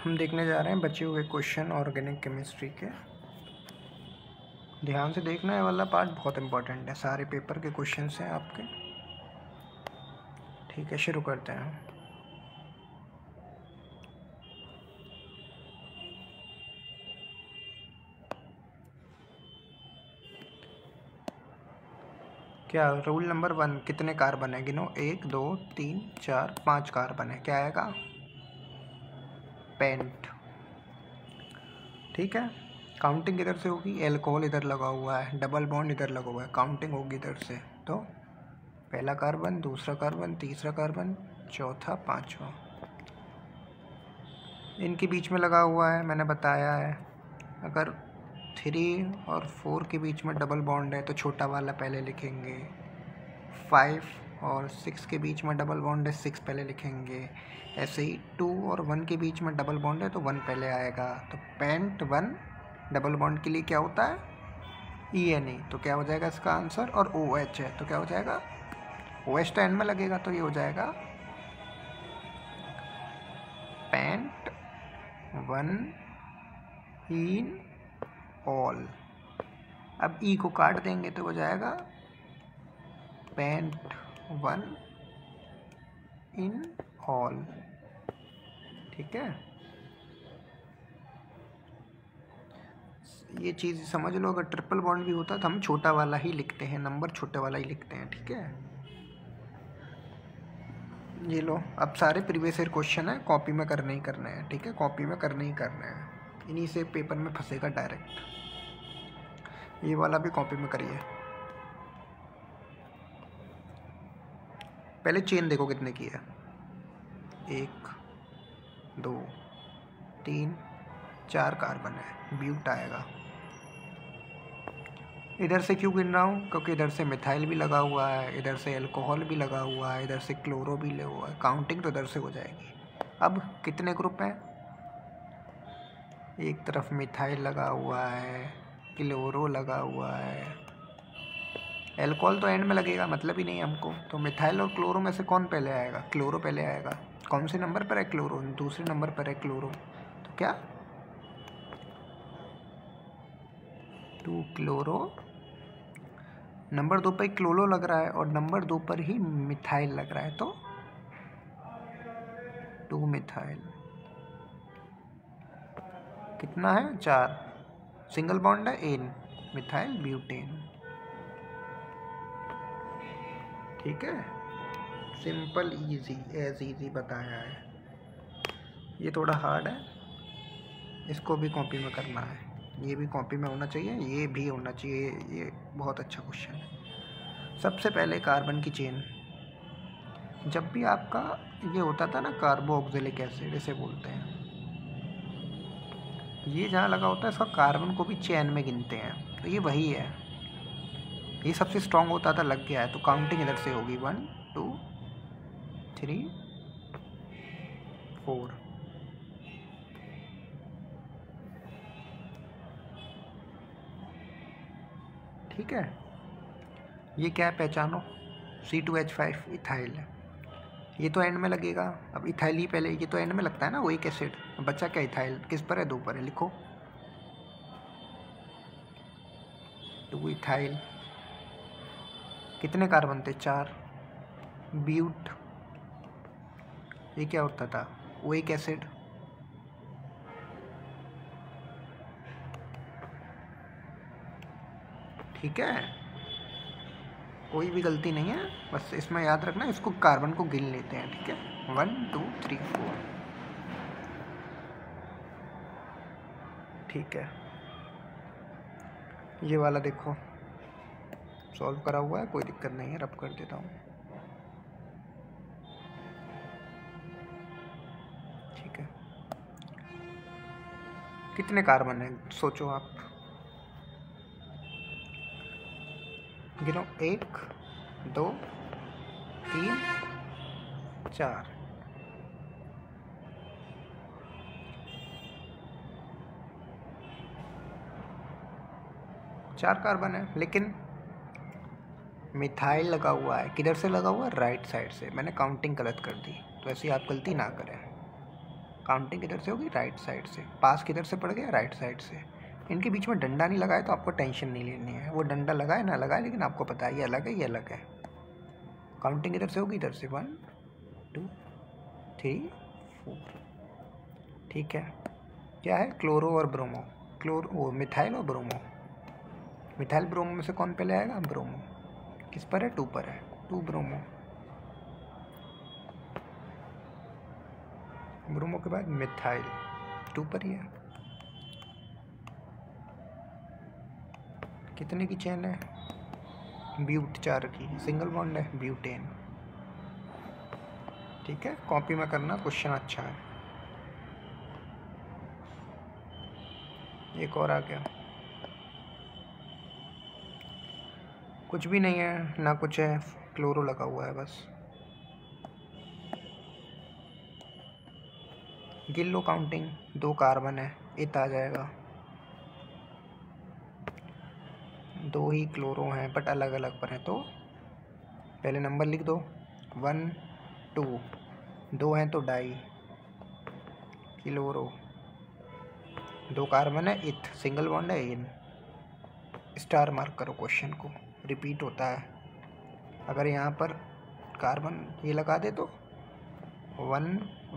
हम देखने जा रहे हैं बचे हुए क्वेश्चन ऑर्गेनिक केमिस्ट्री के। ध्यान से देखना है, वाला पार्ट बहुत इंपॉर्टेंट है, सारे पेपर के क्वेश्चंस हैं आपके। ठीक है, शुरू करते हैं। क्या रूल नंबर 1, कितने कार्बन है गिनो। 1 2 3 4 5 कार्बन है, क्या आएगा? पेंट। ठीक है, काउंटिंग इधर से होगी, एल्कोहल इधर लगा हुआ है, डबल बॉन्ड इधर लगा हुआ है, काउंटिंग होगी इधर से। तो पहला कार्बन, दूसरा कार्बन, तीसरा कार्बन, चौथा, पांचवा, इनके बीच में लगा हुआ है। मैंने बताया है अगर 3 और 4 के बीच में डबल बॉन्ड है तो छोटा वाला पहले लिखेंगे। 5 और 6 के बीच में डबल बॉन्ड है, 6 पहले लिखेंगे। ऐसे ही 2 और 1 के बीच में डबल बॉन्ड है तो 1 पहले आएगा। तो पेंट 1 डबल बॉन्ड के लिए क्या होता है? ENA। तो क्या हो जाएगा इसका आंसर? और OH है तो क्या हो जाएगा? OH तो एंड में लगेगा, तो ये हो जाएगा पेंट 1 इन ऑल। अब E को काट देंगे तो हो जाएगा पेंट 1 इन ऑल। ठीक है, ये चीज़ समझ लो। अगर ट्रिपल बॉन्ड भी होता तो हम छोटा वाला ही लिखते हैं, नंबर छोटे वाला ही लिखते हैं। ठीक है, ये लो। अब सारे प्रीवियस ईयर क्वेश्चन है, कॉपी में करने ही करने हैं। ठीक है, कॉपी में करने ही करने हैं, इन्हीं से पेपर में फंसेगा डायरेक्ट। ये वाला भी कॉपी में करिए। पहले चेन देखो कितने की है। 1 2 3 4 कार्बन है, ब्यूट आएगा। इधर से क्यों गिन रहा हूँ? क्योंकि इधर से मिथाइल भी लगा हुआ है, इधर से अल्कोहल भी लगा हुआ है, इधर से क्लोरो भी लगा हुआ है। काउंटिंग तो इधर से हो जाएगी। अब कितने ग्रुप हैं? एक तरफ मिथाइल लगा हुआ है, क्लोरो लगा हुआ है, अल्कोहल तो एंड में लगेगा, मतलब ही नहीं हमको। तो मिथाइल और क्लोरो में से कौन पहले आएगा? क्लोरो पहले आएगा। कौन से नंबर पर है क्लोरो? दूसरे नंबर पर है क्लोरो। तो क्या 2 क्लोरो, नंबर 2 पर क्लोरो लग रहा है और नंबर 2 पर ही मिथाइल लग रहा है, तो 2 मिथाइल। कितना है? 4। सिंगल बॉन्ड है, एन, मिथाइल ब्यूटेन। ठीक है, सिंपल इजी, एज इजी बताया है। ये थोड़ा हार्ड है, इसको भी कॉपी में करना है। ये भी कॉपी में होना चाहिए, ये भी होना चाहिए। ये बहुत अच्छा क्वेश्चन है। सबसे पहले कार्बन की चेन। जब भी आपका ये होता था ना, कार्बोक्सिलिक एसिड इसे बोलते हैं, ये जहाँ लगा होता है इसका कार्बन को भी चेन में गिनते हैं, तो ये वही है। ये सबसे स्ट्रांग होता था, लग गया है तो काउंटिंग इधर से होगी 1 2 3 4। ठीक है, ये क्या है पहचानो? C2H5 इथाइल है। ये तो एंड में लगेगा। अब इथाइल ही पहले, ये तो एंड में लगता है ना, वो एक एसिड। बच्चा क्या इथाइल किस पर है? 2 पर है, लिखो 2 इथाइल। कितने कार्बन थे? 4। ब्यूट, ये क्या होता था? वो एक एसिड। ठीक है, कोई भी गलती नहीं है, बस इसमें याद रखना इसको कार्बन को गिन लेते हैं। ठीक है, 1 2 3 4। ठीक है, ये वाला देखो सॉल्व करा हुआ है, कोई दिक्कत नहीं है, रब कर देता हूँ। ठीक है, कितने कार्बन है सोचो आप, गिनो। 1 2 3 4। 4 कार्बन है, लेकिन मिथाइल लगा हुआ है। किधर से लगा हुआ है? राइट साइड से। मैंने काउंटिंग गलत कर दी, तो ऐसी आप गलती ना करें। काउंटिंग किधर से होगी? राइट साइड से। पास किधर से पड़ गया? राइट साइड से। इनके बीच में डंडा नहीं लगाए तो आपको टेंशन नहीं लेनी है, वो डंडा लगाए ना लगाए लेकिन आपको पता है ये अलग है, ये अलग है। काउंटिंग किधर से होगी? इधर से। 1 2 3 4। ठीक है, क्या है? क्लोरो और ब्रोमो। वो मिथाइल और ब्रोमो। मिथाइल ब्रोमो में से कौन पहले आएगा? ब्रोमो। किस पर है? 2 पर है। 2 ब्रोमो। ब्रोमो के बाद मिथाइल 2 पर ही है। कितने की चेन है? ब्यूट 4 की। सिंगल बॉन्ड है, ब्यूटेन। ठीक है, कॉपी में करना, क्वेश्चन अच्छा है। एक और आ गया। कुछ भी नहीं है ना, कुछ है, क्लोरो लगा हुआ है बस। गिन लो काउंटिंग। 2 कार्बन है, इत आ जाएगा। 2 ही क्लोरो हैं बट अलग अलग पर हैं, तो पहले नंबर लिख दो। 1 2। 2 हैं तो डाई क्लोरो। 2 कार्बन है, इथ। सिंगल बॉन्ड है, इन। स्टार मार्क करो क्वेश्चन को, रिपीट होता है। अगर यहाँ पर कार्बन ये लगा दे तो 1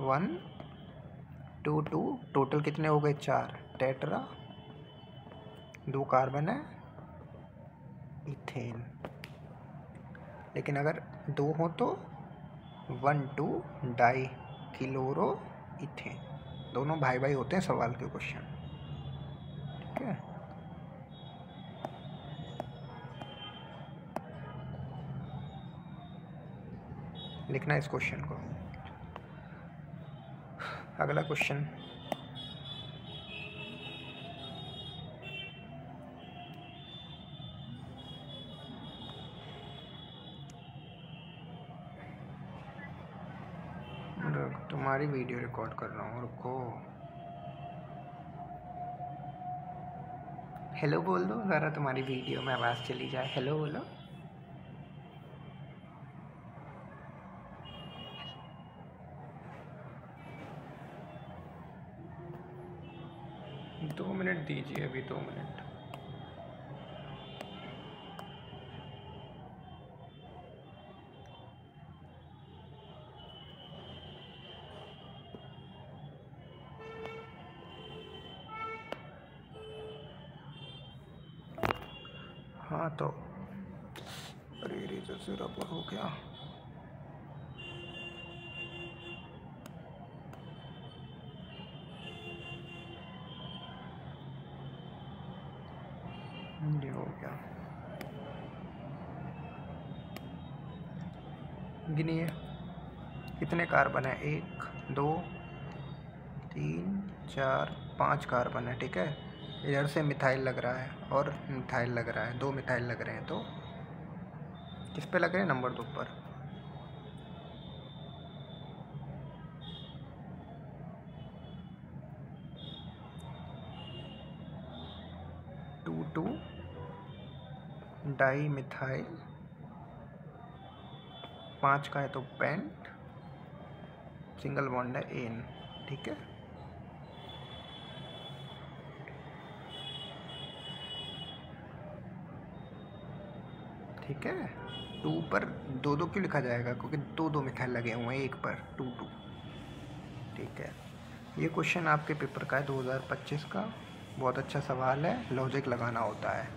1 2 2, टोटल कितने हो गए? 4। टेट्रा। 2 कार्बन है, इथेन। लेकिन अगर 2 हो तो 1 2 डाई क्लोरो इथेन। दोनों भाई भाई होते हैं सवाल के क्वेश्चन। ठीक है, लिखना इस क्वेश्चन को। अगला क्वेश्चन। तुम्हारी वीडियो रिकॉर्ड कर रहा हूँ, रुको। हेलो बोल दो ज़रा, तुम्हारी वीडियो में आवाज़ चली जाए। हेलो बोलो। दो मिनट दीजिए, अभी 2 मिनट। हाँ तो अरे रेजर से रबर हो गया। ये हो गया। गिनिए कितने कार्बन है? 1 2 3 4 5 कार्बन है। ठीक है, इधर से मिथाइल लग रहा है और मिथाइल लग रहा है, 2 मिथाइल लग रहे हैं। तो किस पे लग रहे हैं? नंबर 2 पर। To to di methyl. 5 का है तो पेंट। सिंगल बॉन्ड है, एन। ठीक है, ठीक है। 2 पर 2 2 क्यों लिखा जाएगा? क्योंकि 2 2 मिथाइल लगे हुए हैं 1 पर। 2 2। ठीक है, ये क्वेश्चन आपके पेपर का है 2025 का। बहुत अच्छा सवाल है, लॉजिक लगाना होता है।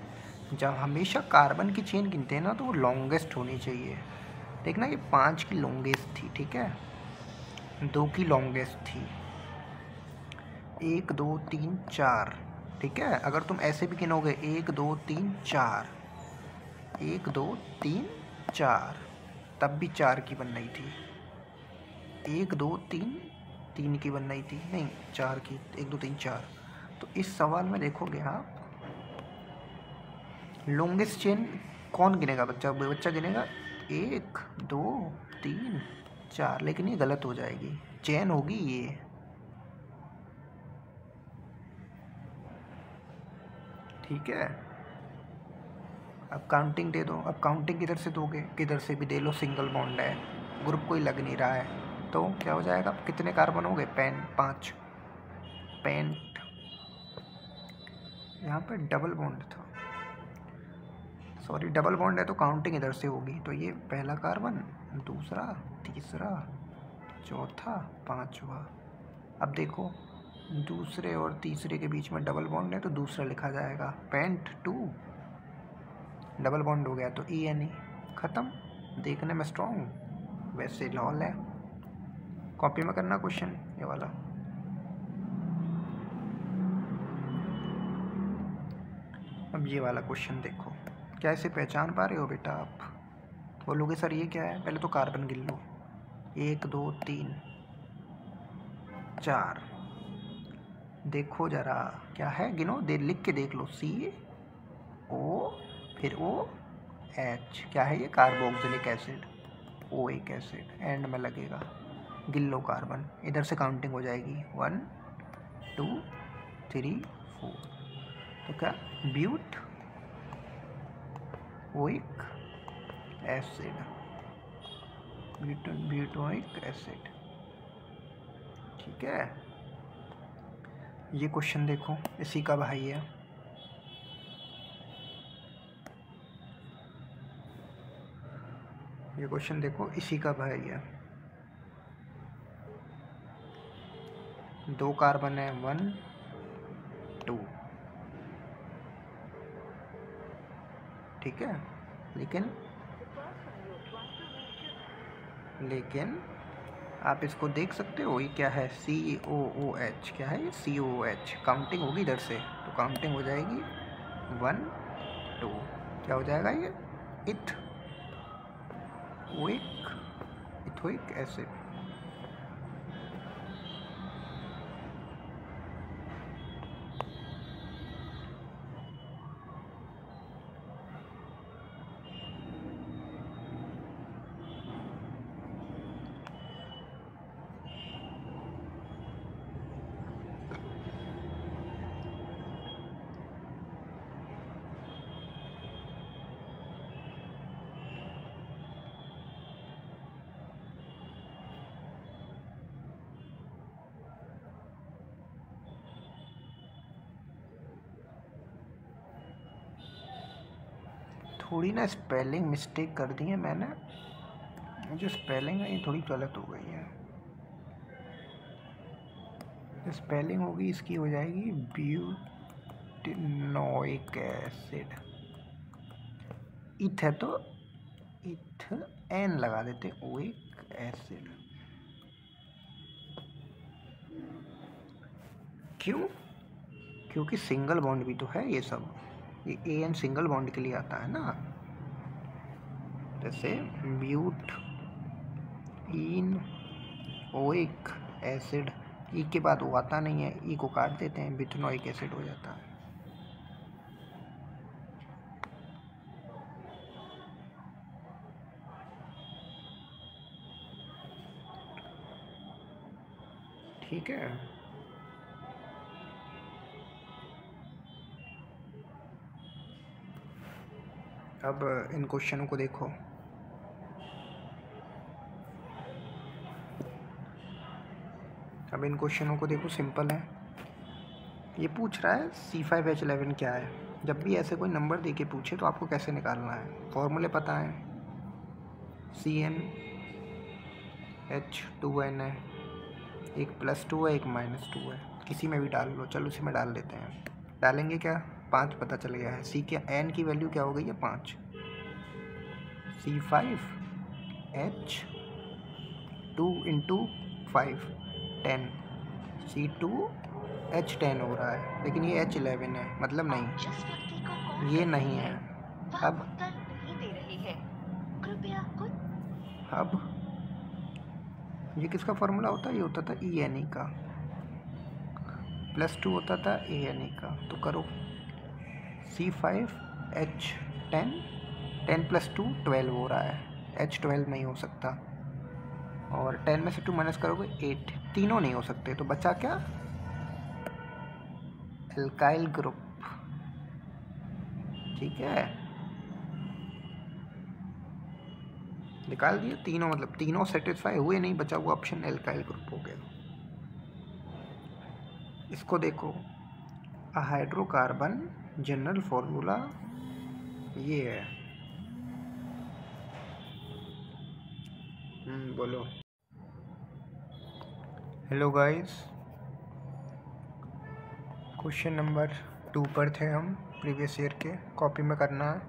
जब हमेशा कार्बन की चेन गिनते हैं ना तो वो लॉन्गेस्ट होनी चाहिए। देखना ये 5 की लॉन्गेस्ट थी, ठीक है, 2 की लॉन्गेस्ट थी, 1 2 3 4। ठीक है, अगर तुम ऐसे भी गिनोगे 1 2 3 4, 1 2 3 4, तब भी 4 की बन रही थी। 1 2 3 की बन रही थी, नहीं 4 की। 1 2 3 4। तो इस सवाल में देखोगे आप, लॉन्गेस्ट चेन कौन गिनेगा? बच्चा गिनेगा 1 2 3 4, लेकिन ये गलत हो जाएगी। चेन होगी ये। ठीक है, अब काउंटिंग दे दो। अब काउंटिंग किधर से दोगे? किधर से भी दे लो, सिंगल बॉन्ड है, ग्रुप कोई लग नहीं रहा है। तो क्या हो जाएगा, कितने कार्बन हो गए, 5 पेंट। यहाँ पे डबल बॉन्ड था, सॉरी डबल बॉन्ड है तो काउंटिंग इधर से होगी। तो ये पहला कार्बन, दूसरा, तीसरा, चौथा, पांचवा। अब देखो दूसरे और तीसरे के बीच में डबल बॉन्ड है तो दूसरा लिखा जाएगा, पेंट 2 डबल बॉन्ड हो गया तो ENE ख़त्म। देखने में स्ट्रॉन्ग, वैसे लॉल है। कॉपी में करना क्वेश्चन ये वाला। अब ये वाला क्वेश्चन देखो, क्या इसे पहचान पा रहे हो बेटा आप? बोलोगे सर ये क्या है, पहले तो कार्बन गिन लो, 1 2 3 4। देखो जरा क्या है, गिनो, दे लिख के देख लो, CO फिर OH, क्या है ये, carboxylic acid, OIC acid and में लगेगा। गिन लो कार्बन, इधर से काउंटिंग हो जाएगी 1 2 3 4। तो क्या, ब्यूट ओइक एसिड, ब्यूटोइक एसिड। ठीक है, ये क्वेश्चन देखो इसी का भाई है। ये क्वेश्चन देखो इसी का भाई है। 2 कार्बन है, 1 2, ठीक है। लेकिन आप इसको देख सकते हो, ये क्या है, COOH, क्या है ये, COOH। काउंटिंग होगी इधर से तो काउंटिंग हो जाएगी 1 2, क्या हो जाएगा ये, इथोइक एसिड। थोड़ी ना स्पेलिंग मिस्टेक कर दी है मैंने, जो स्पेलिंग है ये थोड़ी गलत हो गई है। स्पेलिंग होगी इसकी, हो जाएगी ब्यूटेनोइक एसिड। इथ है तो इथ एन लगा देते, ओइक एसिड। क्यों, क्योंकि सिंगल बॉन्ड भी तो है ये सब, ये AN सिंगल बॉन्ड के लिए आता है ना। जैसे ब्यूट इन ओइक एसिड, ई के बाद वो आता नहीं है, ई को काट देते हैं, ब्यूटेनोइक एसिड हो जाता है। ठीक है, अब इन क्वेश्चनों को देखो। अब इन क्वेश्चनों को देखो, सिंपल है। ये पूछ रहा है C5H11 क्या है। जब भी ऐसे कोई नंबर दे के पूछे तो आपको कैसे निकालना है, फॉर्मूले पता है, CnH2n है, एक +2 है एक -2 है, किसी में भी डाल लो, चलो उसी में डाल देते हैं। डालेंगे क्या, 5 पता चल गया है। C के N की वैल्यू क्या हो गई है, 5। C5H2 × 5 10, C2H10 हो रहा है, लेकिन ये H11 है, मतलब नहीं, ये नहीं है। अब ये किसका फॉर्मूला होता है, ये होता था ENE का, +2 होता था ANE का। तो करो, C5H10, 10 + 2 12 हो रहा है, H12 नहीं हो सकता, और 10 में से 2 माइनस करोगे 8, तीनों नहीं हो सकते, तो बचा क्या, एल्काइल ग्रुप। ठीक है, निकाल दिए तीनों, मतलब तीनों सेटिस्फाई हुए, नहीं बचा हुआ ऑप्शन एल्काइल ग्रुप हो गया। इसको देखो, हाइड्रोकार्बन जनरल फॉर्मूला ये है। बोलो। हेलो गाइस, क्वेश्चन नंबर 2 पर थे हम, प्रीवियस ईयर के। कॉपी में करना है,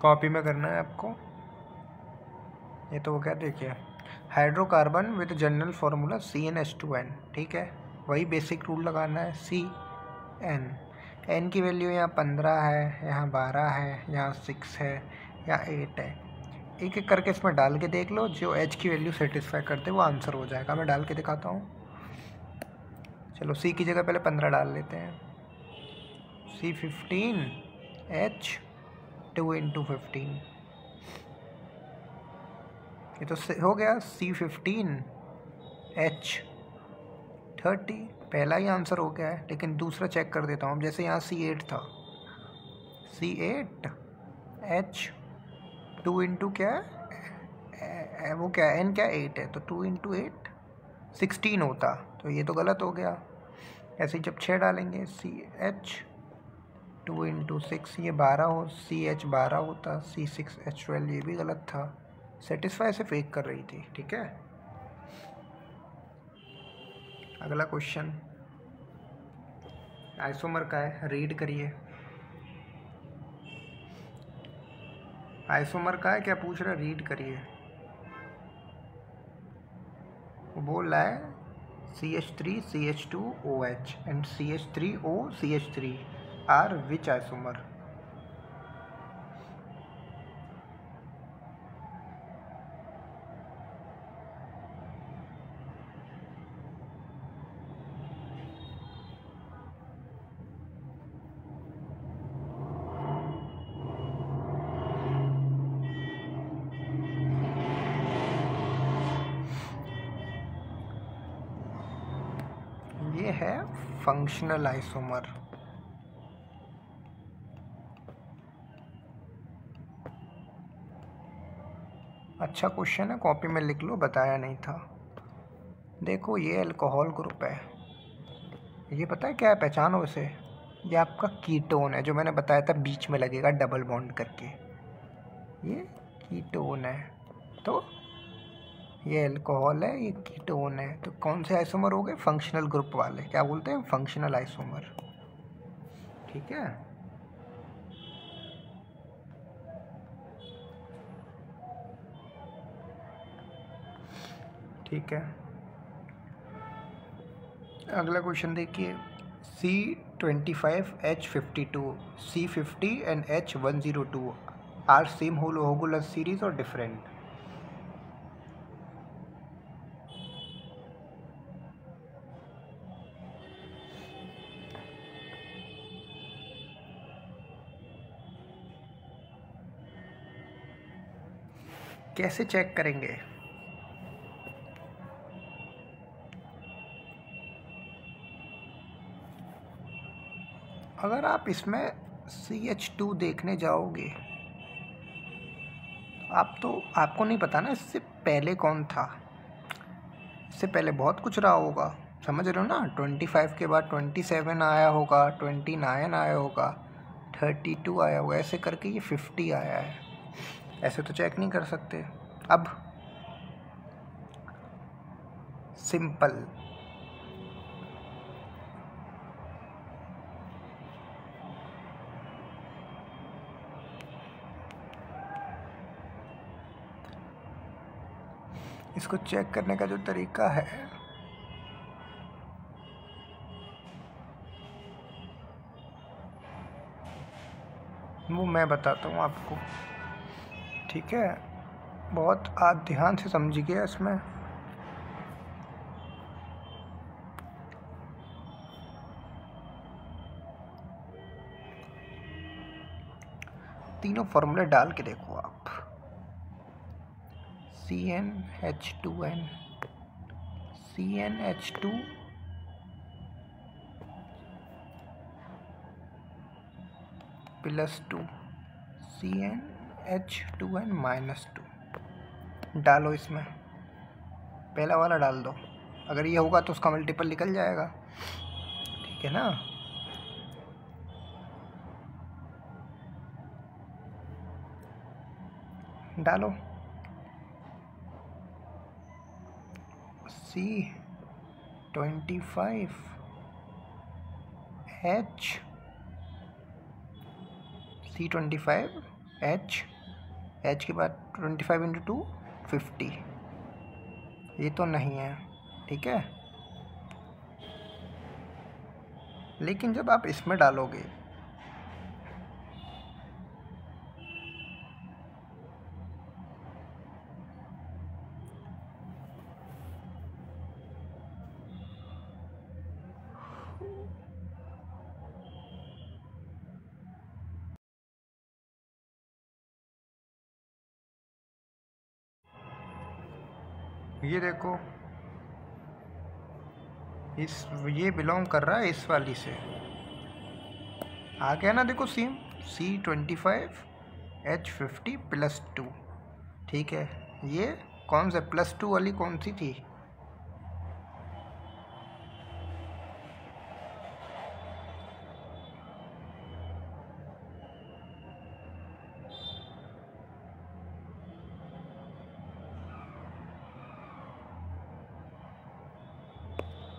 कॉपी में करना है आपको। ये तो वो क्या, देखिए, hydrocarbon with general formula CnH2n, ठीक है। वही बेसिक रूल लगाना है, Cn की वैल्यू यहाँ 15 है, यहाँ 12 है, यहाँ 6 है, यहाँ 8 है। एक एक करके इसमें डाल के देख लो, जो H की वैल्यू सेटिस्फाई करते वो आंसर हो जाएगा। मैं डाल के दिखाता हूँ। चलो C की जगह पहले 15 डाल लेते हैं। C15 H 2 × 15, ये तो हो गया। C15 H 30, पहला ही आंसर हो गया है। लेकिन दूसरा चेक कर देता हूँ। जैसे यहाँ C8 था, C8 H 2 × क्या है, वो क्या N क्या 8 है, तो 2 × 8 16 होता, तो ये तो गलत हो गया। ऐसे ही जब 6 डालेंगे, CH 2 × 6, ये 12 हो, CH 12 होता, C6 H 12, ये भी गलत था। सेटिस्फाई से फेक कर रही थी, ठीक है। अगला क्वेश्चन आइसोमर का है, रीड करिए। आइसोमर का है, क्या पूछ रहा है, रीड करिए। वो बोल रहा है CH3 CH2 OH and CH3O CH3 are which isomer. ये है फंक्शनल आइसोमर। अच्छा क्वेश्चन है, कॉपी में लिख लो, बताया नहीं था। देखो, ये अल्कोहल ग्रुप है। ये पता है क्या है, पहचानो इसे। ये आपका कीटोन है, जो मैंने बताया था बीच में लगेगा डबल बॉन्ड करके, ये कीटोन है। तो ये अल्कोहल है, ये कीटोन है। तो कौन से आइसोमर हो गए, फंक्शनल ग्रुप वाले। क्या बोलते हैं, फंक्शनल आइसोमर, ठीक है। ठीक है, अगला क्वेश्चन देखिए। C25H52, C50 and H102 are same homologous series और डिफरेंट। कैसे चेक करेंगे, अगर आप इसमें CH2 देखने जाओगे, आपको नहीं पता ना इससे पहले कौन था। इससे पहले बहुत कुछ रहा होगा, समझ रहे हो ना। 25 के बाद 27 आया होगा, 29 आया होगा, 32 आया होगा, ऐसे करके ये 50 आया है। ऐसे तो चेक नहीं कर सकते। अब सिंपल, इसको चेक करने का जो तरीका है, वो मैं बताता हूँ आपको, ठीक है। बहुत आप ध्यान से समझिए इसमें। तीनों फॉर्मूले डाल के देखो आप। CnH2n, CnH2 +2 CnH2n-2 डालो इसमें, पहला वाला डाल दो। अगर ये होगा तो उसका मल्टीपल निकल जाएगा, ठीक है ना। डालो C25H H के बाद 25 × 2 50, ये तो नहीं है, ठीक है। लेकिन जब आप इसमें डालोगे ये देखो, ये बिलोंग कर रहा है इस वाली से, आ गया ना। देखो C25H50+2, ठीक है। ये कौन सा +2 वाली कौन सी थी?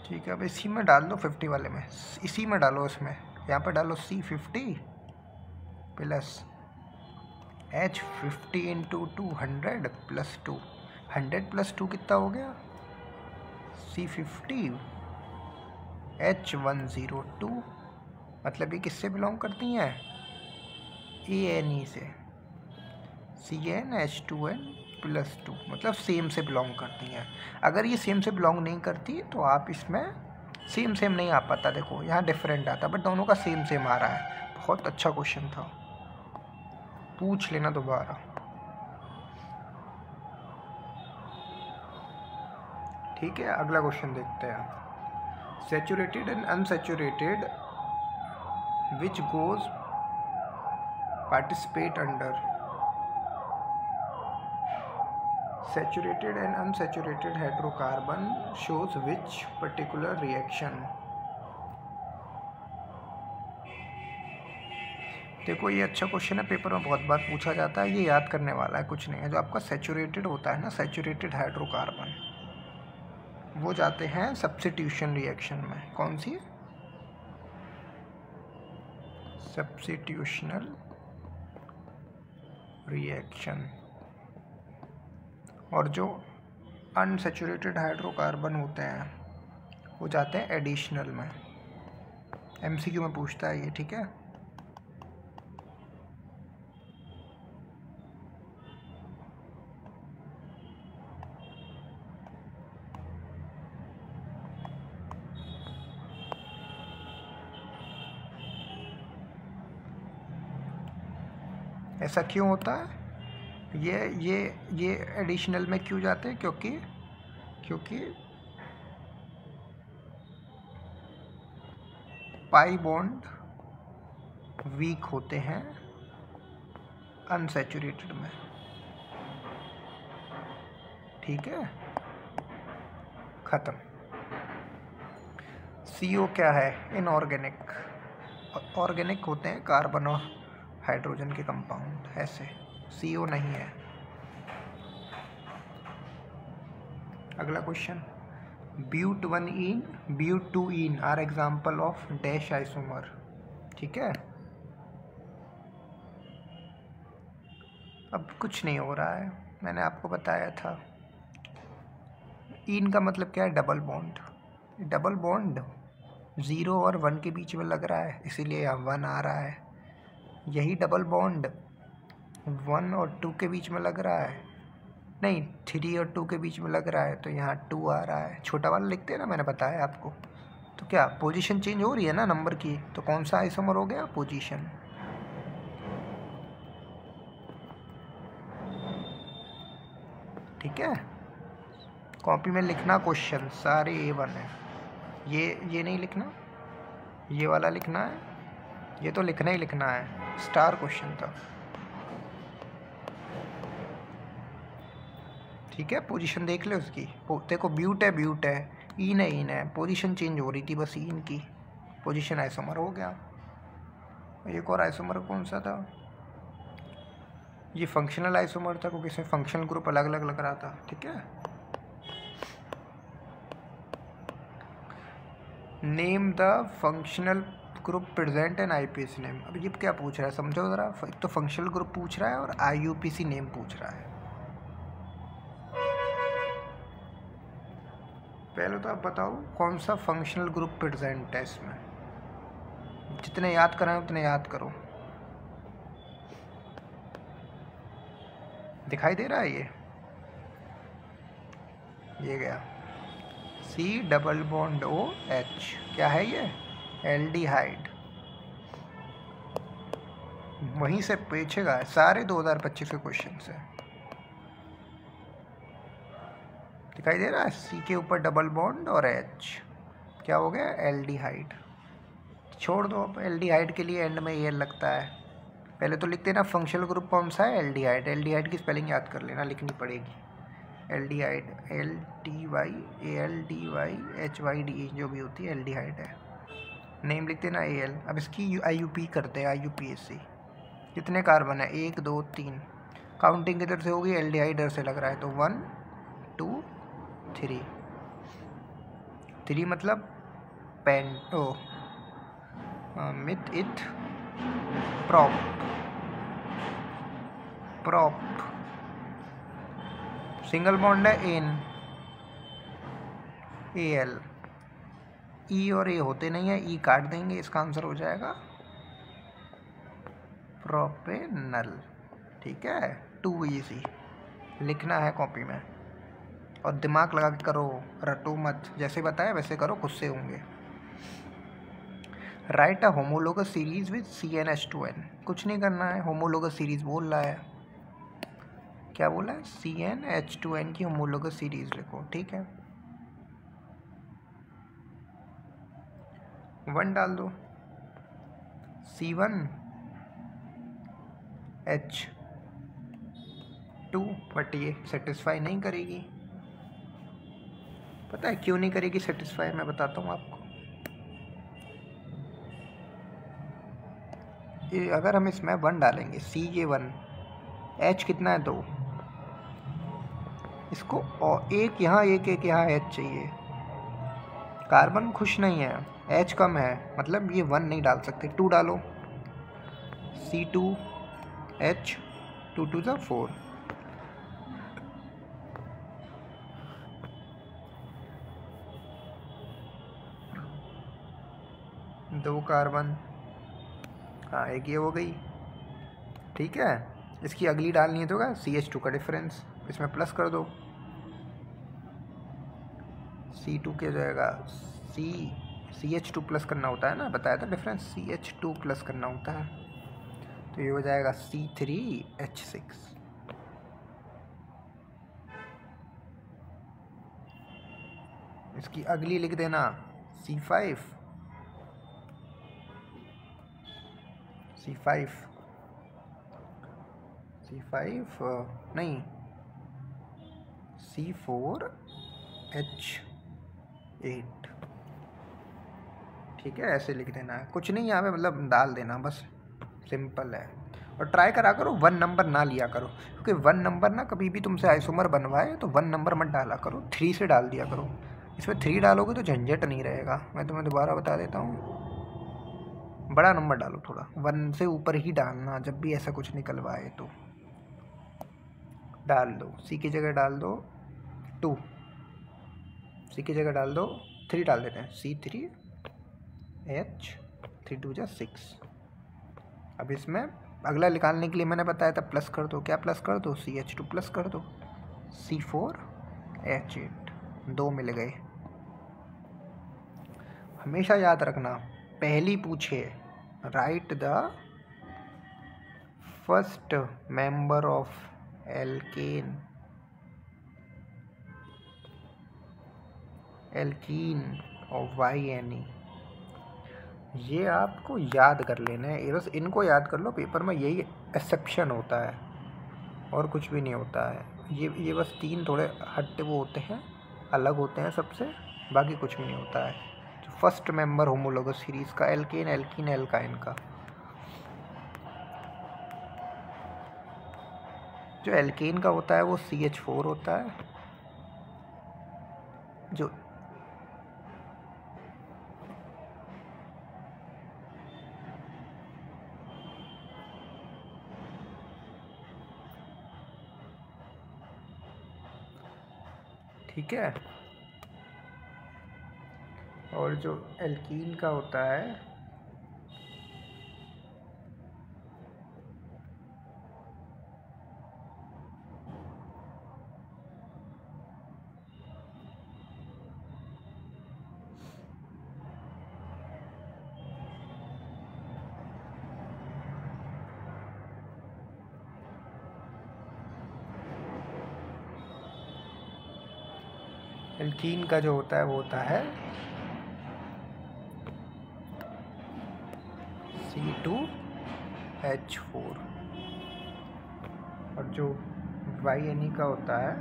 ठीक है, अब इसी में डाल दो 50 वाले में, इसी में डालो, इसमें यहाँ पर डालो C50 + H50 × 200+2, 100+2 कितना हो गया? C50 H102, मतलब ये किससे बिलोंग करती हैं? ANE से। CnH2n+2 मतलब सेम से बिलोंग करती हैं। अगर ये सेम से बिलोंग नहीं करती तो आप इसमें सेम नहीं आ पाता, देखो यहाँ डिफरेंट आता, बट दोनों का सेम आ रहा है। बहुत अच्छा क्वेश्चन था, पूछ लेना दोबारा। ठीक है, अगला क्वेश्चन देखते हैं। Saturated and unsaturated which goes participate under saturated and unsaturated hydrocarbon shows which particular reaction। देखो ये अच्छा क्वेश्चन है, पेपर में बहुत बार पूछा जाता है, ये याद करने वाला है, कुछ नहीं है। जो आपका सैचुरेटेड होता है ना, सैचुरेटेड हाइड्रोकार्बन, वो जाते हैं सब्स्टिट्यूशन रिएक्शन में। कौन सी? सब्स्टिट्यूशनल रिएक्शन। और जो अनसैचुरेटेड हाइड्रोकार्बन होते हैं वो जाते हैं एडिशनल में। MCQ में पूछता है ये, ठीक है। ऐसा क्यों होता है? ये एडिशनल में क्यों जाते हैं? क्योंकि पाई बॉन्ड वीक होते हैं अनसैचुरेटेड में, ठीक है। खत्म। CO क्या है? इनऑर्गेनिक। ऑर्गेनिक होते हैं कार्बन और हाइड्रोजन के कंपाउंड, ऐसे। CO नहीं है। अगला question, butene are example of dash isomer, ठीक है। अब कुछ नहीं हो रहा है, मैंने आपको बताया था। ईन का मतलब क्या है? Double bond. डबल बॉन्ड 0 और 1 के बीच में लग रहा है, इसीलिए यहाँ 1 आ रहा है। यही डबल बॉन्ड 1 और 2 के बीच में लग रहा है, नहीं 3 और 2 के बीच में लग रहा है, तो यहाँ 2 आ रहा है। छोटा वाला लिखते हैं ना, मैंने बताया आपको। तो क्या पोजीशन चेंज हो रही है ना नंबर की, तो कौन सा आइसोमर हो गया? पोजीशन। ठीक है, कॉपी में लिखना क्वेश्चन सारे A1 है। ये नहीं लिखना, ये वाला लिखना है, ये तो लिखना ही लिखना है, स्टार क्वेश्चन था। ठीक है, पोजीशन देख ले उसकी। देखो ब्यूट है, ईन है, पोजीशन चेंज हो रही थी बस ईन की, पोजीशन आइसोमर हो गया। एक और आइसोमर कौन सा था, ये फंक्शनल आइसोमर था क्योंकि इसमें फंक्शनल ग्रुप अलग अलग लग रहा था। ठीक है, name the functional group present N IUPAC name. अब ये क्या पूछ रहा है समझो ज़रा, एक तो फंक्शनल ग्रुप पूछ रहा है और आईयूपीएसी नेम पूछ रहा है। पहले तो आप बताओ कौन सा फंक्शनल ग्रुप प्रेजेंट है इसमें, जितने याद कराएं उतने याद करो। दिखाई दे रहा है ये गया C∼OH, क्या है ये, एल्डिहाइड। वहीं से पूछेगा, सारे 2025 के क्वेश्चन से। दिखाई दे रहा है, C के ऊपर डबल बॉन्ड और H, क्या हो गया, एल्डिहाइड। छोड़ दो, अब एल्डिहाइड के लिए एंड में ये लगता है। पहले तो लिखते ना फंक्शनल ग्रुप कौन सा है, एल्डिहाइड। एल्डिहाइड की स्पेलिंग याद कर लेना, लिखनी पड़ेगी। एल्डिहाइड LTYALDYHYDE जो भी होती है एल्डिहाइड है। नेम लिखते ना AL। अब इसकी IUP करते हैं, IUPAC। कितने कार्बन है, 1 2 3, काउंटिंग किधर से होगी, एल्डिहाइड इधर से लग रहा है तो 1 2 3। 3 मतलब पेंटो, meth eth prop. Single bond है एन, AL। E और A होते नहीं है, E काट देंगे, इसका आंसर हो जाएगा प्रोपेनल। ठीक है, 2 इजी लिखना है कॉपी में, और दिमाग लगा के करो, रटो मत, जैसे बताया वैसे करो, खुद से होंगे। Right a homologous series with CnH2n। कुछ नहीं करना है, होमोलोगस सीरीज बोल रहा है, क्या बोला है, CnH2n की होमोलोगस सीरीज लिखो। ठीक है, 1 डाल दो, C1H2, बट ये सेटिस्फाई नहीं करेगी। पता है क्यों नहीं करेगी सेटिस्फाई, मैं बताता हूँ आपको। ये अगर हम इसमें 1 डालेंगे, CJ1, H कितना है 2, इसको और एक यहाँ एक यहाँ H चाहिए। कार्बन खुश नहीं है, H कम है, मतलब ये 1 नहीं डाल सकते, 2 डालो, C2H, 2 2 ज़ा 4। दो कार्बन, हाँ एक ये हो गई। ठीक है, इसकी अगली डालनी है तो क्या, CH2 का डिफरेंस, इसमें प्लस कर दो, C2 क्या जाएगा, CH2 प्लस करना होता है ना, बताया था डिफरेंस, CH2 प्लस करना होता है, तो ये हो जाएगा C3H6। इसकी अगली लिख देना C5 नहीं, C4H8। ठीक है, ऐसे लिख देना है, कुछ नहीं यहाँ पे, मतलब डाल देना बस, सिंपल है। और ट्राई करा करो 1 नंबर ना लिया करो, क्योंकि 1 नंबर ना कभी भी तुमसे आइसोमर बनवाए तो 1 नंबर मत डाला करो, 3 से डाल दिया करो। इसमें 3 डालोगे तो झंझट नहीं रहेगा। मैं तुम्हें दोबारा बता देता हूँ, बड़ा नंबर डालो, थोड़ा 1 से ऊपर ही डालना, जब भी ऐसा कुछ निकलवाए तो डाल दो। C की जगह डाल दो 2, C की जगह डाल दो 3, डाल देते हैं C3H, 3 2 ज़ा 6। अब इसमें अगला निकालने के लिए मैंने बताया था प्लस कर दो, क्या प्लस कर दो, CH2 प्लस कर दो, C4H8, 2 मिल गए। हमेशा याद रखना, पहली पूछे right the first member of alkene of YNE। ये आपको याद कर लेना है, बस इनको याद कर लो, पेपर में यही एक्सेप्शन होता है और कुछ भी नहीं होता है। ये बस 3 थोड़े हट्टे वो होते हैं, अलग होते हैं सबसे, बाकी कुछ भी नहीं होता है। जो फर्स्ट मेंबर होमोलोगस सीरीज़ का एल्केन एल्कीन एल्काइन का, जो एल्केन का होता है वो CH4 होता है, जो ठीक है, और जो एल्कीन का होता है एल्कीन का जो होता है वो होता है C2H4, और जो YNE का होता है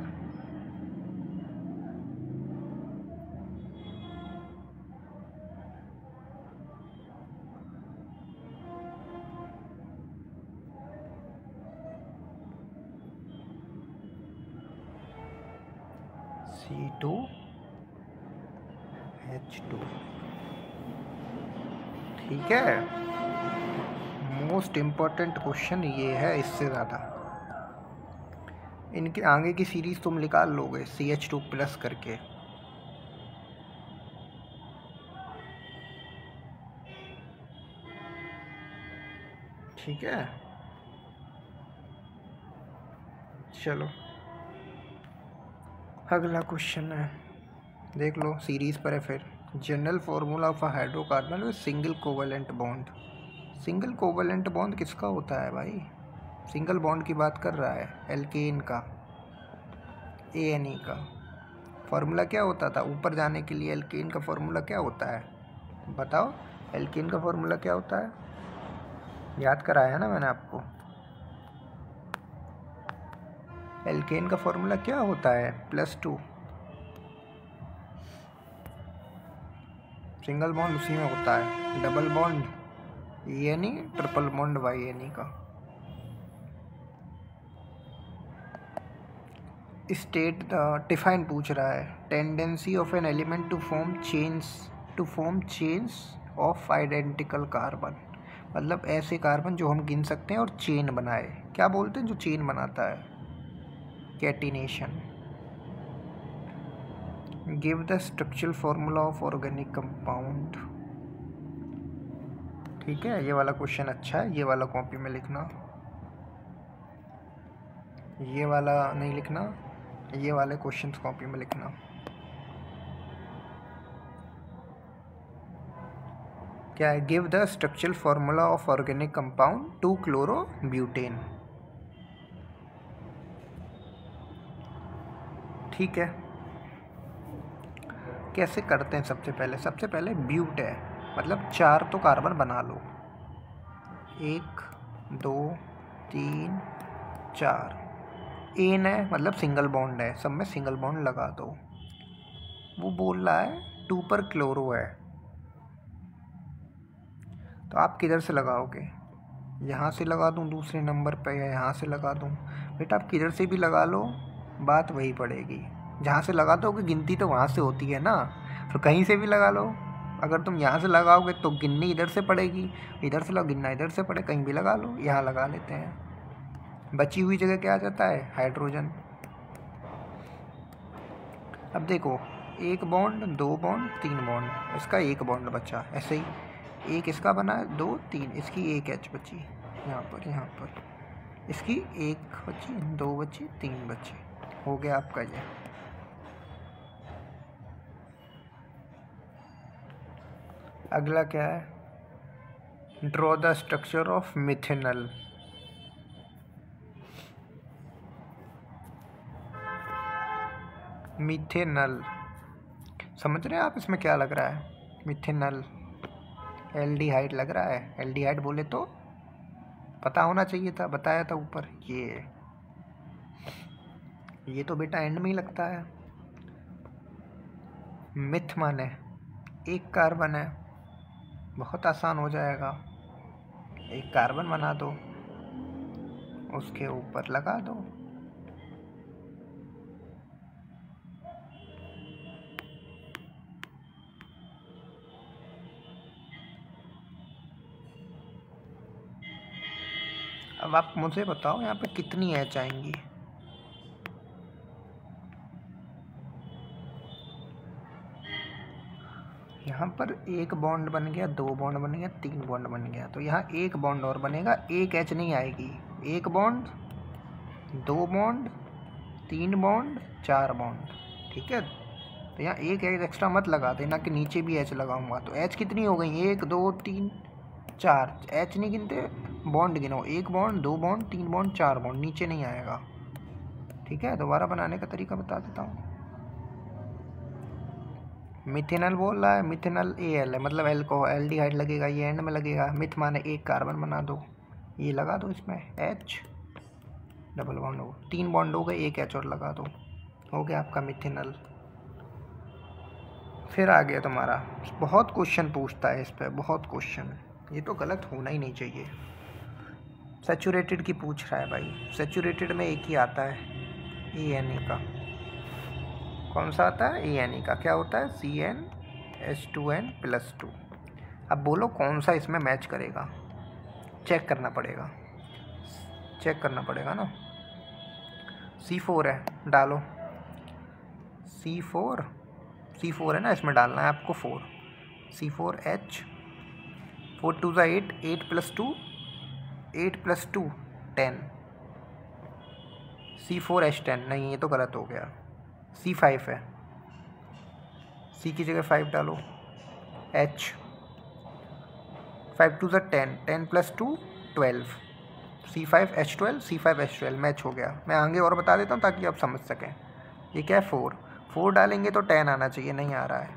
C2H2। ठीक है, मोस्ट इम्पोर्टेंट क्वेश्चन ये है, इससे ज़्यादा इनके आगे की सीरीज तुम निकाल लोगे CH2+ करके। ठीक है, चलो अगला क्वेश्चन है, देख लो सीरीज पर है फिर। General formula of a hydrocarbon with single covalent bond. Single covalent bond किसका होता है भाई? सिंगल बॉन्ड की बात कर रहा है, एल्केन का, ANE का। फॉर्मूला क्या होता था ऊपर जाने के लिए? एल्केन का फॉर्मूला क्या होता है बताओ? एल्केन का फॉर्मूला क्या होता है? याद कराया ना मैंने आपको। एल्केन का फॉर्मूला क्या होता है? +2। सिंगल बॉन्ड उसी में होता है, double bond ANE, triple bond YNE का। स्टेट डिफाइन पूछ रहा है, tendency of an element to form chains of identical carbon. मतलब ऐसे कार्बन जो हम गिन सकते हैं और चेन बनाए। क्या बोलते हैं जो चेन बनाता है? Catenation. Give the structural formula of organic compound. ठीक है, ये वाला क्वेश्चन अच्छा है, ये वाला कॉपी में लिखना, ये वाला नहीं लिखना, ये वाले क्वेश्चंस कॉपी में लिखना। क्या है? Give the structural formula of organic compound 2-chloro-butane। ठीक है, कैसे करते हैं? सबसे पहले ब्यूट है, मतलब 4 तो कार्बन बना लो, 1 2 3 4। एन है मतलब सिंगल बॉन्ड है, सब में सिंगल बॉन्ड लगा दो। वो बोल रहा है 2 पर क्लोरो है, तो आप किधर से लगाओगे? यहाँ से लगा दूँ दूसरे नंबर पे, या यहाँ से लगा दूँ? बेटा आप किधर से भी लगा लो, बात वही पड़ेगी। जहाँ से लगा दोगे गिनती तो वहाँ से होती है ना, तो कहीं से भी लगा लो। अगर तुम यहाँ से लगाओगे तो गिननी इधर से पड़ेगी, इधर से गिनना इधर से पड़े, कहीं भी लगा लो। यहाँ लगा लेते हैं, बची हुई जगह क्या आ जाता है? हाइड्रोजन। अब देखो, 1 बॉन्ड 2 बॉन्ड 3 बॉन्ड, इसका 1 बॉन्ड बचा। ऐसे ही एक इसका बना 2 3, इसकी 1 H बची, यहाँ पर इसकी 1 बची, 2 बची, 3 बची, हो गया आपका ये। अगला क्या है? Draw the structure of methanal. Methanal समझ रहे हैं आप? इसमें क्या लग रहा है? मिथेनल एल्डिहाइड लग रहा है। एल्डिहाइड बोले तो पता होना चाहिए था, बताया था ऊपर। ये तो बेटा एंड में ही लगता है। मिथ माने एक कार्बन है, बहुत आसान हो जाएगा। एक कार्बन बना दो, उसके ऊपर लगा दो। अब आप मुझे बताओ यहाँ पे कितनी एच आएंगी। यहाँ पर एक बॉन्ड बन गया, दो बॉन्ड बन गया, तीन बॉन्ड बन गया, तो यहाँ एक बॉन्ड और बनेगा, एक एच नहीं आएगी। एक बॉन्ड, दो बॉन्ड, तीन बॉन्ड, चार बॉन्ड, ठीक है। तो यहाँ एक एच एक्स्ट्रा मत लगा देना कि नीचे भी एच लगाऊंगा। तो एच कितनी हो गई, एक दो तीन चार। एच नहीं गिनते, बॉन्ड गिनो, एक बॉन्ड, दो बॉन्ड, तीन बॉन्ड, चार बॉन्ड, नीचे नहीं आएगा, ठीक है। दोबारा बनाने का तरीका बता देता हूँ। मिथेनल बोल रहा है, मिथेनल एल है, मतलब एल्कोहल, एल्डिहाइड लगेगा, ये एंड में लगेगा। मिथ माने एक कार्बन बना दो, ये लगा दो इसमें एच, डबल बॉन्ड हो, तीन बॉन्ड हो गए, एक एच और लगा दो, हो गया आपका मिथेनल। फिर आ गया तुम्हारा, बहुत क्वेश्चन पूछता है इस पर, बहुत क्वेश्चन, ये तो गलत होना ही नहीं चाहिए। सैचुरेटेड की पूछ रहा है भाई, सैचुरेटेड में एक ही आता है, ENA का। कौन सा आता है, ENA का। क्या होता है, CnH2n+2। अब बोलो कौन सा इसमें मैच करेगा, चेक करना पड़ेगा, चेक करना पड़ेगा ना। C4 है, डालो C4 है ना, इसमें डालना है आपको 4, C4H, 4 2 8, 8 + 2, 8 + 2 10, C4H10, नहीं ये तो गलत हो गया, C5 है, C की जगह 5 डालो, H, 5 2 10, 10 + 2 12, C5H12, C5H12 मैच हो गया। मैं आगे और बता देता हूँ ताकि आप समझ सकें। ये क्या है, 4 डालेंगे तो 10 आना चाहिए, नहीं आ रहा है।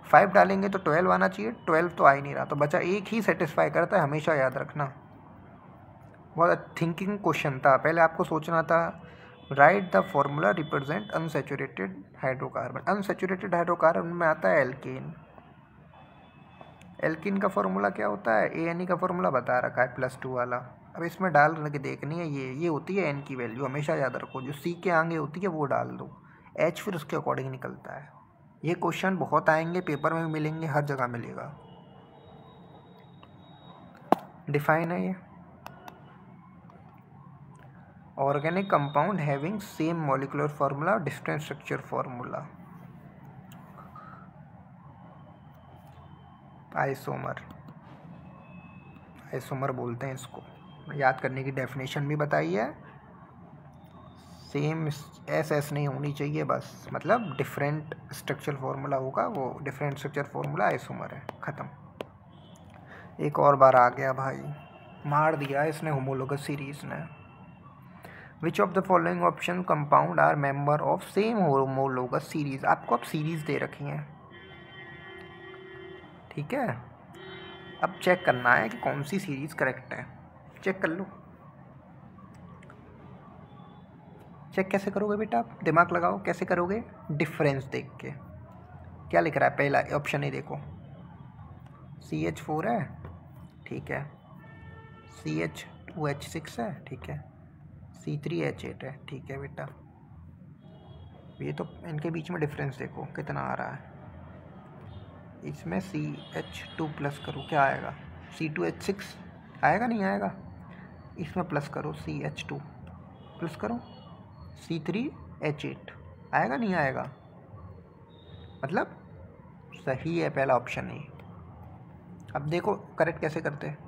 5 डालेंगे तो 12 आना चाहिए, 12 तो आ ही नहीं रहा, तो बचा एक ही सेटिस्फाई करता है, हमेशा याद रखना। बहुत थिंकिंग क्वेश्चन था, पहले आपको सोचना था। Right the formula represent unsaturated hydrocarbon. Unsaturated hydrocarbon में आता है एल्केन। एल्किन का फॉर्मूला क्या होता है, ANE का फॉर्मूला बता रखा है +2 वाला। अब इसमें डाल के देखनी है, ये होती है N की वैल्यू, हमेशा याद रखो, जो C के आगे होती है वो डाल दो, H फिर उसके अकॉर्डिंग निकलता है। ये क्वेश्चन बहुत आएंगे, पेपर में भी मिलेंगे, हर जगह मिलेगा। डिफाइन है ये, organic compound having same molecular formula different structure formula, isomer, isomer बोलते हैं इसको। याद करने की डेफिनेशन भी बताई है, सेम एस नहीं होनी चाहिए बस, मतलब डिफरेंट स्ट्रक्चर फार्मूला होगा, वो डिफरेंट स्ट्रक्चर फार्मूला आइसोमर है, ख़त्म। एक और बार आ गया भाई, मार दिया इसने होमोलोगस सीरीज ने। Which of the following option compound are member of same homologous series. आपको अब सीरीज दे रखी हैं, ठीक है। अब चेक करना है कि कौन सी सीरीज करेक्ट है, चेक कर लो। चेक कैसे करोगे बेटा, आप दिमाग लगाओ, कैसे करोगे, डिफरेंस देख के। क्या लिख रहा है, पहला ऑप्शन ही देखो, CH4 है, ठीक है, CH2H6 है, ठीक है, C3H8 है, ठीक है बेटा। ये तो इनके बीच में डिफरेंस देखो कितना आ रहा है। इसमें CH2 करो, क्या आएगा, C2H6 आएगा, नहीं आएगा। इसमें प्लस करो, CH2 प्लस करो, C3H8 आएगा, नहीं आएगा। मतलब सही है पहला ऑप्शन ही। अब देखो करेक्ट कैसे करते हैं।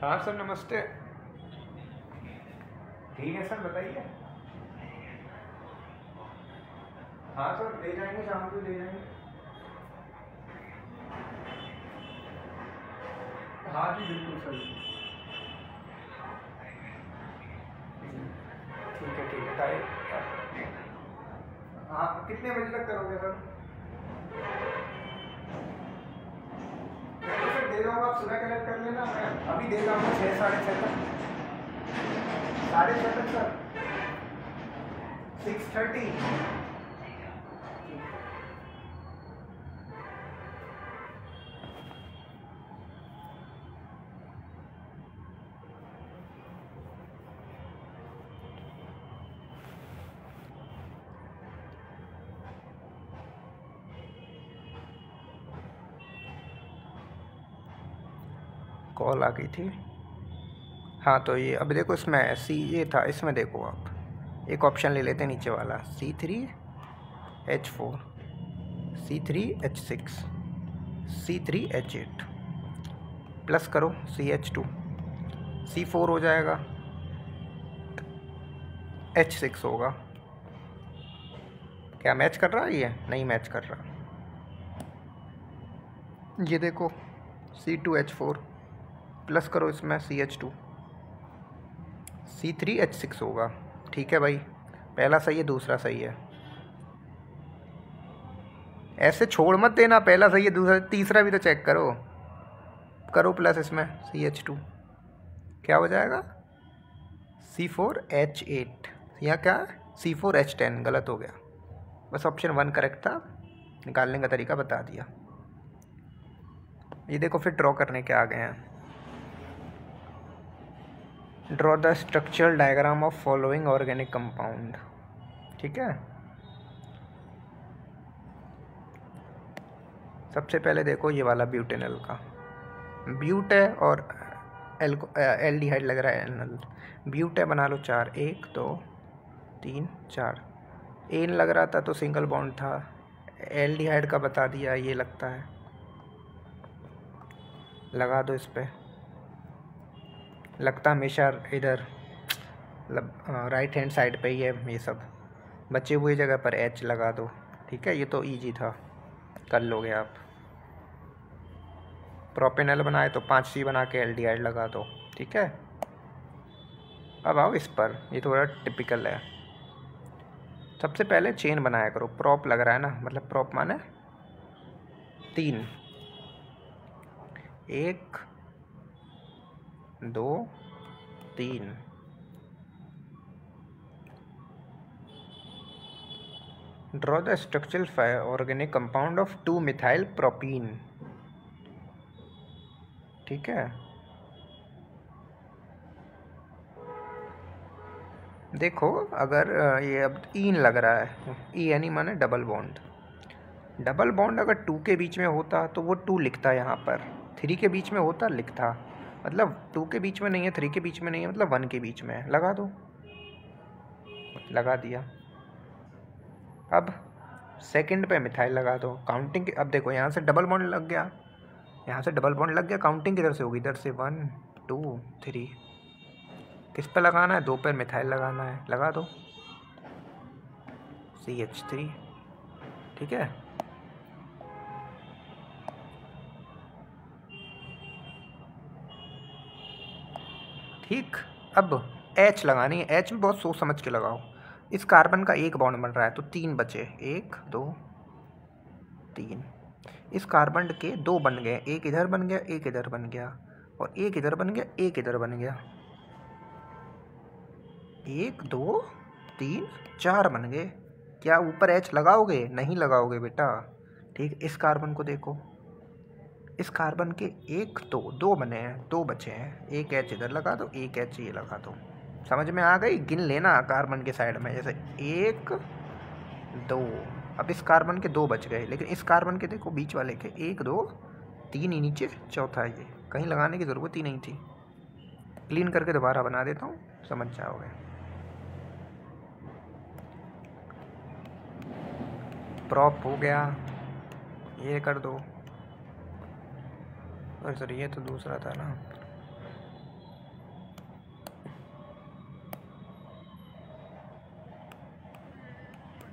हाँ सर नमस्ते। ठीक है सर बताइए। हाँ सर ले जाएंगे, शाम को ले जाएंगे। हाँ जी बिल्कुल सर। बताइए। हाँ, कितने बजे तक करोगे सर? मैं तो सर दे दूँगा, आप सुबह कलेक्ट कर लेना, मैं अभी दे जाऊँगा 6 साढ़े 6 तक। साढ़े 6 तक सर, 6:30। कॉल आ गई थी। हाँ, तो ये अब देखो, इसमें सी ये था, इसमें देखो आप एक ऑप्शन ले लेते हैं नीचे वाला, C3H4, C3H6, C3H8, प्लस करो CH2, C4 हो जाएगा, H6 होगा। क्या मैच कर रहा है? ये नहीं मैच कर रहा। ये देखो C2H4, प्लस करो इसमें CH2, C3H6 होगा। ठीक है भाई, पहला सही है, दूसरा सही है। ऐसे छोड़ मत देना, पहला सही है, दूसरा, तीसरा भी तो चेक करो। करो प्लस इसमें CH2, क्या हो जाएगा? C4H8, यहाँ क्या है? C4H10, गलत हो गया। बस ऑप्शन 1 करेक्ट था, निकालने का तरीका बता दिया। ये देखो फिर ड्रॉ करने के आ गए हैं। Draw the structural diagram of following organic compound. ठीक है, सबसे पहले देखो ये वाला ब्यूटेनल का, ब्यूट है और एल्डिहाइड लग रहा है एनल। ब्यूट है, बना लो 4, 1 2 3 4। एन लग रहा था तो सिंगल बॉन्ड था, एल्डिहाइड का बता दिया, ये लगता है, लगा दो इस पर। लगता हमेशा इधर मतलब राइट हैंड साइड पे ही है ये सब, बचे हुए जगह पर एच लगा दो। ठीक है, ये तो इजी था, कर लोगे आप। प्रोपेनल बनाए तो 5C बना के एल्डिहाइड लगा दो। ठीक है, अब आओ इस पर, ये थोड़ा टिपिकल है। सबसे पहले चेन बनाया करो, प्रॉप लग रहा है ना, मतलब प्रॉप माने 3, 1 2 3। Draw the structural organic compound of two methyl propene. ठीक है, देखो अगर ये अब ईन लग रहा है, ई यानी माने डबल बॉन्ड। डबल बॉन्ड अगर 2 के बीच में होता तो वो 2 लिखता, यहाँ पर 3 के बीच में होता लिखता, मतलब 2 के बीच में नहीं है, 3 के बीच में नहीं है, मतलब 1 के बीच में है। लगा दो, लगा दिया। अब सेकंड पे मिथाइल लगा दो, काउंटिंग। अब देखो यहाँ से डबल बॉन्ड लग गया, यहाँ से डबल बॉन्ड लग गया, काउंटिंग किधर से होगी? इधर से 1 2 3। किस पे लगाना है? 2 पे मिथाइल लगाना है, लगा दो CH3। ठीक है, ठीक। अब H लगानी है, H में बहुत सोच समझ के लगाओ। इस कार्बन का एक बॉन्ड बन रहा है तो 3 बचे, 1 2 3। इस कार्बन के 2 बन गए, एक इधर बन गया, एक इधर बन गया, और एक इधर बन गया, एक इधर बन गया। 1 2 3 4 बन गए। क्या ऊपर H लगाओगे? नहीं लगाओगे बेटा। ठीक, इस कार्बन को देखो, इस कार्बन के 1 2 बने हैं, 2 बचे हैं, एक H इधर लगा दो, एक H ये लगा दो। समझ में आ गई? गिन लेना कार्बन के साइड में, जैसे 1 2। अब इस कार्बन के 2 बच गए, लेकिन इस कार्बन के देखो बीच वाले के 1 2 3 ही नीचे, चौथा ये, कहीं लगाने की ज़रूरत ही नहीं थी। क्लीन करके दोबारा बना देता हूँ, समझ जाओगे। प्रॉप हो गया, ये कर दो। और सर ये तो दूसरा था ना,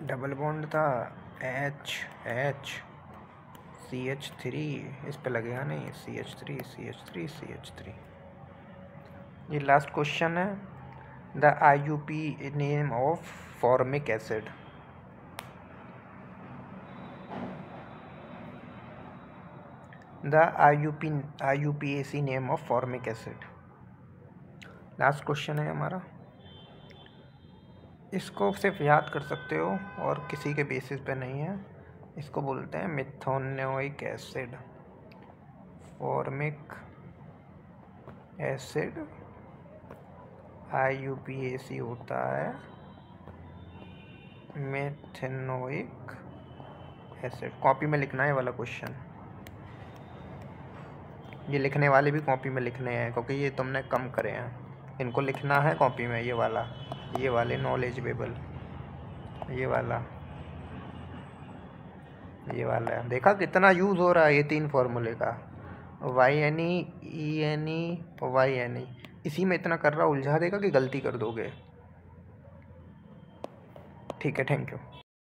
डबल बॉन्ड था, H CH3, इस पे लगेगा नहीं, CH3 CH3 CH3। ये लास्ट क्वेश्चन है, the IUP name of formic acid. The IUPAC name of formic acid. Last question है हमारा, इसको सिर्फ याद कर सकते हो और किसी के बेसिस पे नहीं है। इसको बोलते हैं मिथोनिक एसिड। फॉर्मिक एसिड IUPAC होता है मिथेनोइक एसिड। कॉपी में लिखना है वाला क्वेश्चन, ये लिखने वाले भी कॉपी में लिखने हैं क्योंकि ये तुमने कम करे हैं। इनको लिखना है कॉपी में, ये वाले नॉलेजेबल, ये वाला देखा कितना यूज़ हो रहा है ये 3 फार्मूले का, YNE ENE YNE। इसी में इतना कर रहा, उलझा देगा कि गलती कर दोगे। ठीक है, थैंक यू।